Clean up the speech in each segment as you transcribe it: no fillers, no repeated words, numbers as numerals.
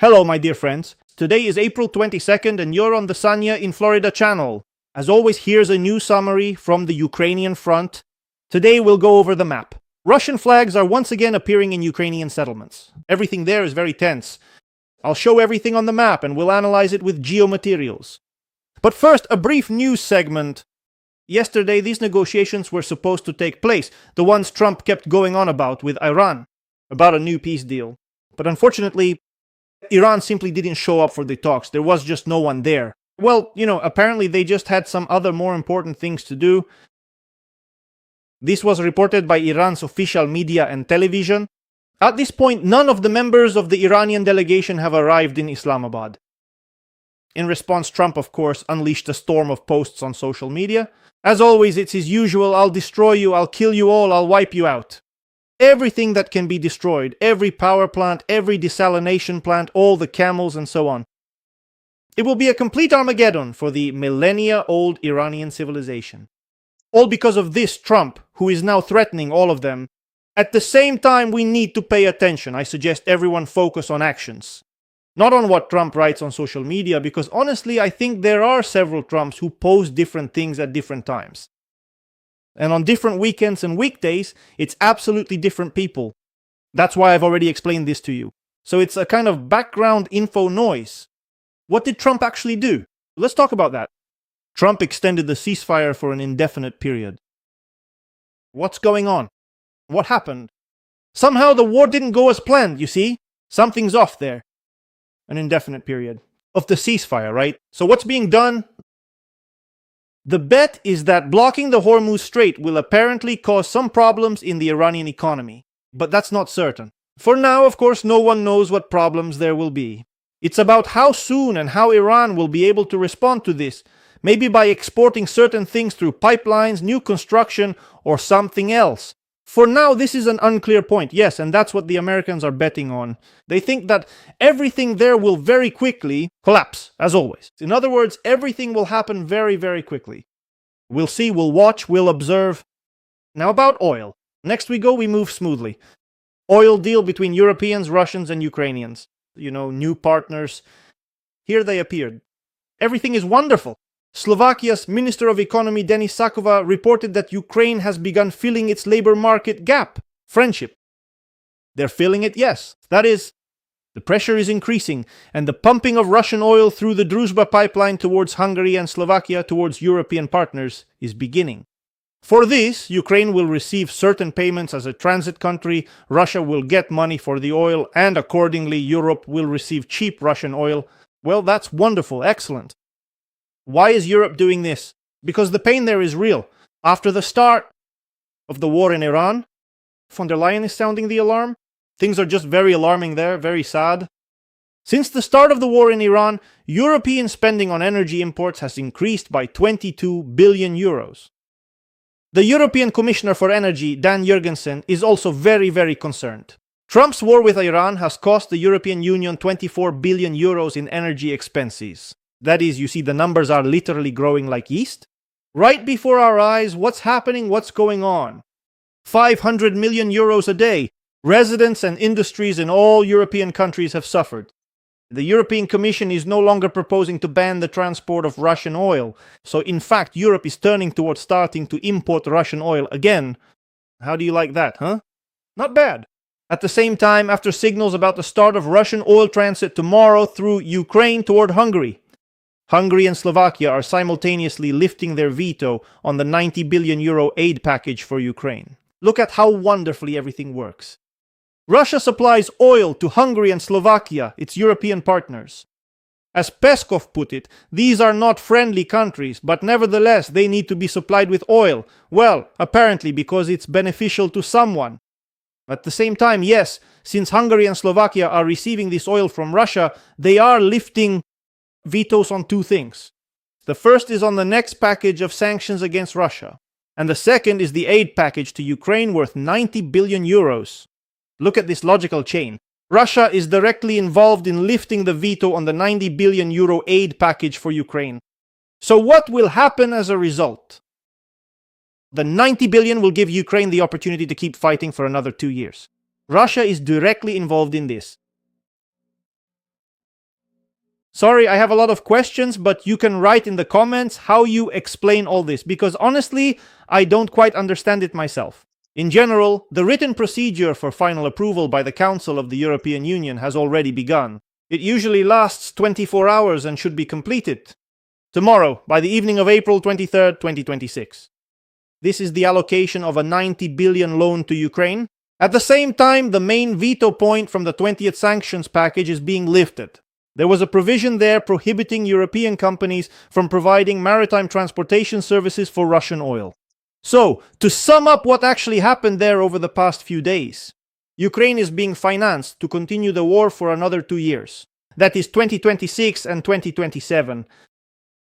Hello, my dear friends. Today is April 22nd and you're on the Sanya in Florida channel. As always, here's a new summary from the Ukrainian front. Today we'll go over the map. Russian flags are once again appearing in Ukrainian settlements. Everything there is very tense. I'll show everything on the map and we'll analyze it with geomaterials. But first, a brief news segment. Yesterday, these negotiations were supposed to take place, the ones Trump kept going on about with Iran, about a new peace deal. But unfortunately, Iran simply didn't show up for the talks. There was just no one there. Well, apparently they just had some other more important things to do. This was reported by Iran's official media and television. At this point, none of the members of the Iranian delegation have arrived in Islamabad. In response, Trump, of course, unleashed a storm of posts on social media. As always, it's his usual, I'll destroy you, I'll kill you all, I'll wipe you out. Everything that can be destroyed, every power plant, every desalination plant, all the camels and so on. It will be a complete Armageddon for the millennia-old Iranian civilization. All because of this Trump, who is now threatening all of them. At the same time, we need to pay attention. I suggest everyone focus on actions. Not on what Trump writes on social media, because honestly, I think there are several Trumps who post different things at different times. And on different weekends and weekdays, it's absolutely different people. That's why I've already explained this to you. So it's a kind of background info noise. What did Trump actually do? Let's talk about that. Trump extended the ceasefire for an indefinite period. What's going on? What happened? Somehow the war didn't go as planned, you see? Something's off there. An indefinite period of the ceasefire, right? So what's being done? The bet is that blocking the Hormuz Strait will apparently cause some problems in the Iranian economy. But that's not certain. For now, of course, no one knows what problems there will be. It's about how soon and how Iran will be able to respond to this. Maybe by exporting certain things through pipelines, new construction, or something else. For now, this is an unclear point, yes, and that's what the Americans are betting on. They think that everything there will very quickly collapse, as always. In other words, everything will happen very, very quickly. We'll see, we'll watch, we'll observe. Now about oil. Next we move smoothly. Oil deal between Europeans, Russians, and Ukrainians. New partners. Here they appeared. Everything is wonderful. Slovakia's Minister of Economy Denis Sakova reported that Ukraine has begun filling its labor market gap. Friendship. They're filling it, yes. That is, the pressure is increasing, and the pumping of Russian oil through the Druzhba pipeline towards Hungary and Slovakia towards European partners is beginning. For this, Ukraine will receive certain payments as a transit country, Russia will get money for the oil, and accordingly Europe will receive cheap Russian oil. Well, that's wonderful, excellent. Why is Europe doing this? Because the pain there is real. After the start of the war in Iran, von der Leyen is sounding the alarm. Things are just very alarming there, very sad. Since the start of the war in Iran, European spending on energy imports has increased by 22 billion euros. The European Commissioner for Energy, Dan Jurgensen, is also very, very concerned. Trump's war with Iran has cost the European Union 24 billion euros in energy expenses. That is, you see, the numbers are literally growing like yeast. Right before our eyes, what's happening? What's going on? 500 million euros a day. Residents and industries in all European countries have suffered. The European Commission is no longer proposing to ban the transport of Russian oil. So, in fact, Europe is turning towards starting to import Russian oil again. How do you like that, huh? Not bad. At the same time, after signals about the start of Russian oil transit tomorrow through Ukraine toward Hungary, Hungary and Slovakia are simultaneously lifting their veto on the 90 billion euro aid package for Ukraine. Look at how wonderfully everything works. Russia supplies oil to Hungary and Slovakia, its European partners. As Peskov put it, these are not friendly countries, but nevertheless they need to be supplied with oil. Well, apparently because it's beneficial to someone. At the same time, yes, since Hungary and Slovakia are receiving this oil from Russia, they are lifting vetoes on two things. The first is on the next package of sanctions against Russia, and the second is the aid package to Ukraine worth 90 billion euros. Look at this logical chain. Russia is directly involved in lifting the veto on the 90 billion euro aid package for Ukraine. So what will happen as a result? The 90 billion will give Ukraine the opportunity to keep fighting for another 2 years. Russia is directly involved in this. Sorry, I have a lot of questions, but you can write in the comments how you explain all this, because honestly, I don't quite understand it myself. In general, the written procedure for final approval by the Council of the European Union has already begun. It usually lasts 24 hours and should be completed tomorrow, by the evening of April 23rd, 2026. This is the allocation of a 90 billion loan to Ukraine. At the same time, the main veto point from the 20th sanctions package is being lifted. There was a provision there prohibiting European companies from providing maritime transportation services for Russian oil. So, to sum up what actually happened there over the past few days, Ukraine is being financed to continue the war for another 2 years. That is 2026 and 2027.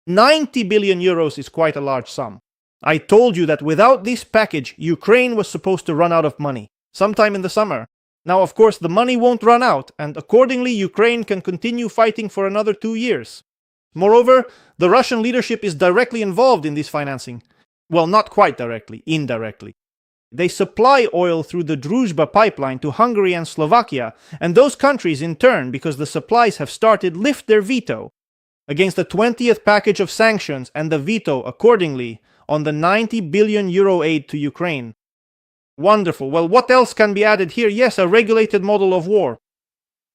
90 billion euros is quite a large sum. I told you that without this package, Ukraine was supposed to run out of money sometime in the summer. Now, of course, the money won't run out, and accordingly, Ukraine can continue fighting for another 2 years. Moreover, the Russian leadership is directly involved in this financing. Well, not quite directly, indirectly. They supply oil through the Druzhba pipeline to Hungary and Slovakia, and those countries, in turn, because the supplies have started, lift their veto against the 20th package of sanctions and the veto, accordingly, on the 90 billion euro aid to Ukraine. Wonderful. Well, what else can be added here? Yes, a regulated model of war.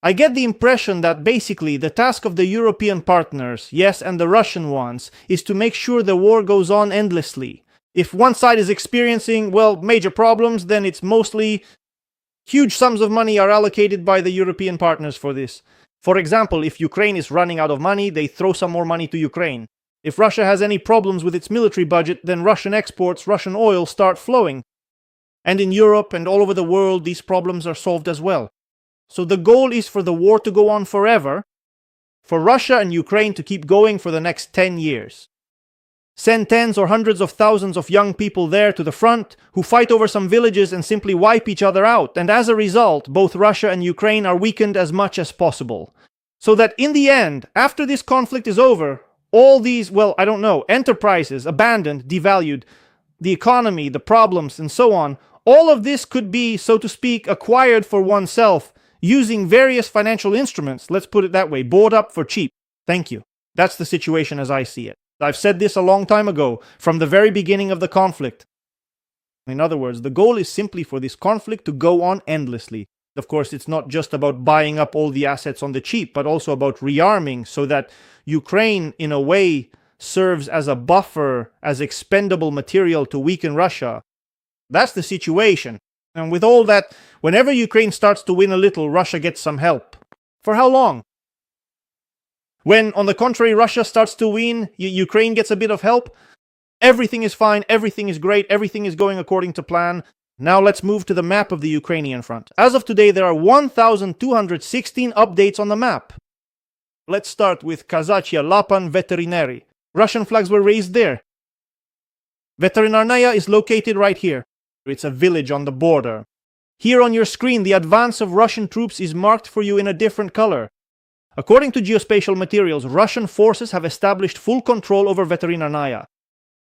I get the impression that basically the task of the European partners, yes, and the Russian ones, is to make sure the war goes on endlessly. If one side is experiencing, well, major problems, then it's mostly huge sums of money are allocated by the European partners for this. For example, if Ukraine is running out of money, they throw some more money to Ukraine. If Russia has any problems with its military budget, then Russian exports, Russian oil start flowing. And in Europe and all over the world, these problems are solved as well. So the goal is for the war to go on forever, for Russia and Ukraine to keep going for the next 10 years. Send tens or hundreds of thousands of young people there to the front who fight over some villages and simply wipe each other out, and as a result, both Russia and Ukraine are weakened as much as possible. So that in the end, after this conflict is over, all these, well, I don't know, enterprises abandoned, devalued, the economy, the problems, and so on, all of this could be, so to speak, acquired for oneself using various financial instruments, let's put it that way, bought up for cheap. Thank you. That's the situation as I see it. I've said this a long time ago, from the very beginning of the conflict. In other words, the goal is simply for this conflict to go on endlessly. Of course, it's not just about buying up all the assets on the cheap, but also about rearming so that Ukraine, in a way, serves as a buffer, as expendable material to weaken Russia. That's the situation. And with all that, whenever Ukraine starts to win a little, Russia gets some help. For how long? When, on the contrary, Russia starts to win, Ukraine gets a bit of help, everything is fine, everything is great, everything is going according to plan. Now let's move to the map of the Ukrainian front. As of today, there are 1,216 updates on the map. Let's start with Kazachia, Lapan, Veterinarnye. Russian flags were raised there. Veterinarnye is located right here. It's a village on the border. Here on your screen, the advance of Russian troops is marked for you in a different color. According to geospatial materials, Russian forces have established full control over Veterinarnye.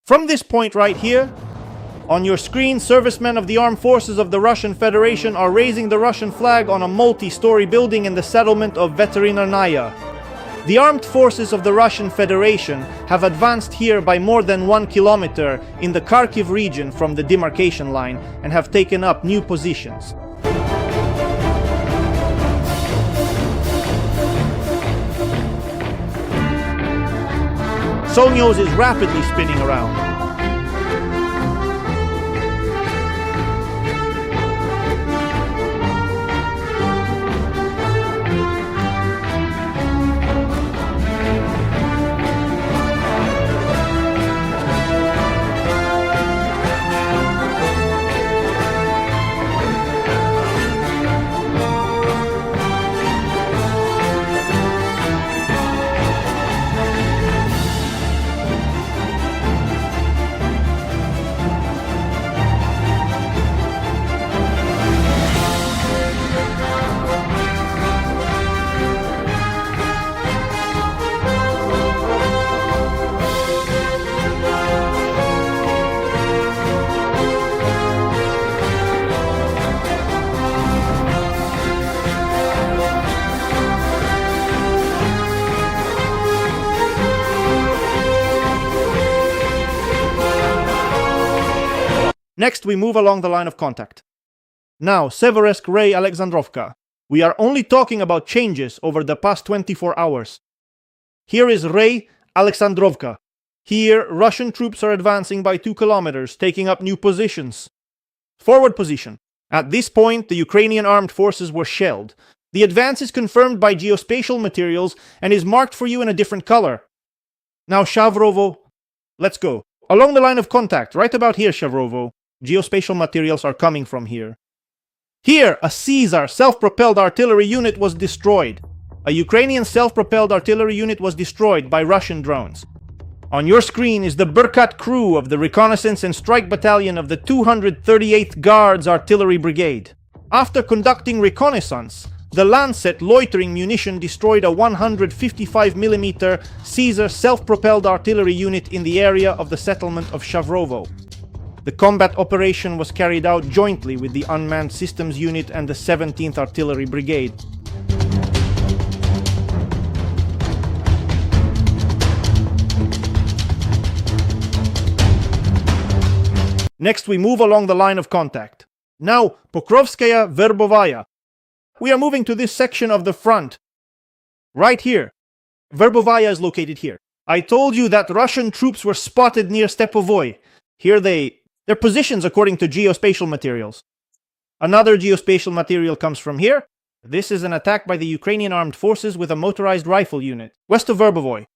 From this point right here, on your screen, servicemen of the armed forces of the Russian Federation are raising the Russian flag on a multi-story building in the settlement of Veterinarnye. The armed forces of the Russian Federation have advanced here by more than 1 kilometer in the Kharkiv region from the demarcation line and have taken up new positions. Sonyos is rapidly spinning around. Next, we move along the line of contact. Now, Severesk Ray Alexandrovka. We are only talking about changes over the past 24 hours. Here is Ray Alexandrovka. Here, Russian troops are advancing by 2 kilometers, taking up new positions. Forward position. At this point, the Ukrainian armed forces were shelled. The advance is confirmed by geospatial materials and is marked for you in a different color. Now, Shavrovo, let's go. Along the line of contact, right about here, Shavrovo. Geospatial materials are coming from here. Here, a Caesar self-propelled artillery unit was destroyed. A Ukrainian self-propelled artillery unit was destroyed by Russian drones. On your screen is the Berkat crew of the Reconnaissance and Strike Battalion of the 238th Guards Artillery Brigade. After conducting reconnaissance, the Lancet loitering munition destroyed a 155mm Caesar self-propelled artillery unit in the area of the settlement of Shavrovo. The combat operation was carried out jointly with the Unmanned Systems Unit and the 17th Artillery Brigade. Next, we move along the line of contact. Now, Pokrovskaya Verbovaya. We are moving to this section of the front. Right here. Verbovaya is located here. I told you that Russian troops were spotted near Stepovoy. Here their positions according to geospatial materials. Another geospatial material comes from here. This is an attack by the Ukrainian armed forces with a motorized rifle unit, west of Verbovoy.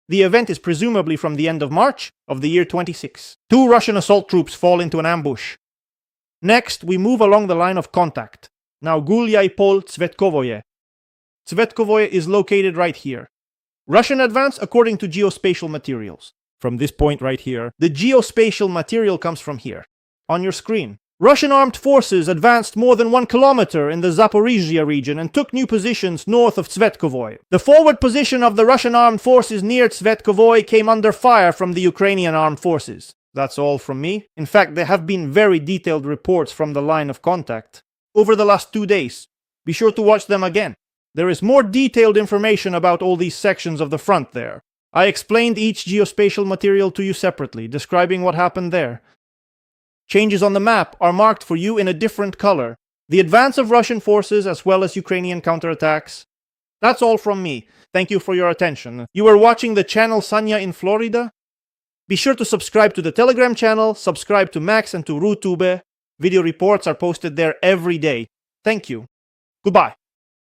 The event is presumably from the end of March of the year 26. 2 Russian assault troops fall into an ambush. Next, we move along the line of contact. Now, Gulyai Pol Tsvetkovoye. Tsvetkovoye is located right here. Russian advance according to geospatial materials. From this point right here, the geospatial material comes from here. On your screen. Russian armed forces advanced more than 1 kilometer in the Zaporizhia region and took new positions north of Tsvetkovoy. The forward position of the Russian armed forces near Tsvetkovoy came under fire from the Ukrainian armed forces. That's all from me. In fact, there have been very detailed reports from the line of contact over the last 2 days. Be sure to watch them again. There is more detailed information about all these sections of the front there. I explained each geospatial material to you separately, describing what happened there. Changes on the map are marked for you in a different color. The advance of Russian forces as well as Ukrainian counterattacks. That's all from me. Thank you for your attention. You are watching the channel Sanya in Florida. Be sure to subscribe to the Telegram channel, subscribe to Max and to RuTube. Video reports are posted there every day. Thank you. Goodbye.